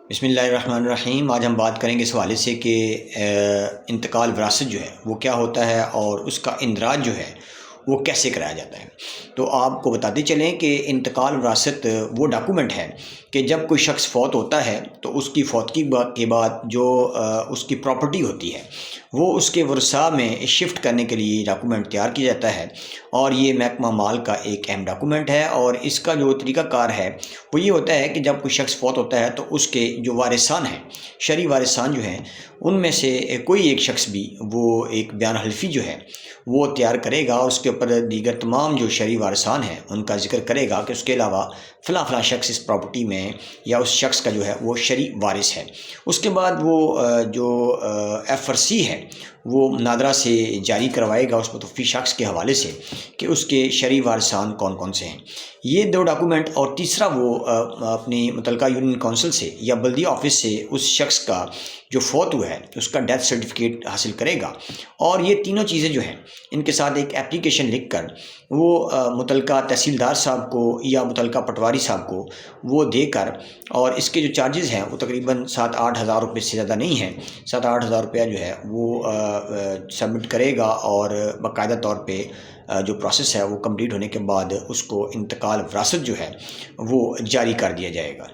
بسم اللہ الرحمن الرحیم۔ آج ہم بات کریں گے اس حوالے سے کہ انتقال وراثت جو ہے وہ کیا ہوتا ہے اور اس کا اندراج جو ہے وہ کیسے کرایا جاتا ہے۔ تو آپ کو بتاتے چلیں کہ انتقال وراثت وہ ڈاکومنٹ ہے کہ جب کوئی شخص فوت ہوتا ہے تو اس کی فوتگی کے بعد جو اس کی پراپرٹی ہوتی ہے وہ اس کے ورثاء میں شفٹ کرنے کے لیے ڈاکومنٹ تیار کیا جاتا ہے، اور یہ محکمہ مال کا ایک اہم ڈاکومنٹ ہے۔ اور اس کا جو طریقہ کار ہے وہ یہ ہوتا ہے کہ جب کوئی شخص فوت ہوتا ہے تو اس کے جو وارثان ہیں، شرعی وارثان جو ہیں، ان میں سے کوئی ایک شخص بھی وہ ایک بیان حلفی جو ہے وہ تیار کرے گا، اور اس کے اوپر دیگر تمام جو شرعی وارثان ہیں ان کا ذکر کرے گا کہ اس کے علاوہ فلاں فلاں شخص اس پراپرٹی میں یا اس شخص کا جو ہے وہ شرعی وارث ہے۔ اس کے بعد وہ جو ایف آر سی ہے وہ نادرہ سے جاری کروائے گا اس متوفی شخص کے حوالے سے کہ اس کے شرعی وارثان کون کون سے ہیں۔ یہ دو ڈاکومنٹ، اور تیسرا وہ اپنی متعلقہ یونین کونسل سے یا بلدی آفس سے اس شخص کا جو فوت ہوا ہے اس کا ڈیتھ سرٹیفکیٹ حاصل کرے گا، اور یہ تینوں چیزیں جو ہیں ان کے ساتھ ایک اپلیکیشن لکھ کر وہ متعلقہ تحصیلدار صاحب کو یا متعلقہ پٹواری صاحب کو وہ دے کر، اور اس کے جو چارجز ہیں وہ تقریباً 7-8 ہزار روپے سے زیادہ نہیں ہیں، 7-8 ہزار روپیہ جو ہے وہ سبمٹ کرے گا، اور باقاعدہ طور پہ جو پروسیس ہے وہ کمپلیٹ ہونے کے بعد اس کو انتقال وراثت جو ہے وہ جاری کر دیا جائے گا۔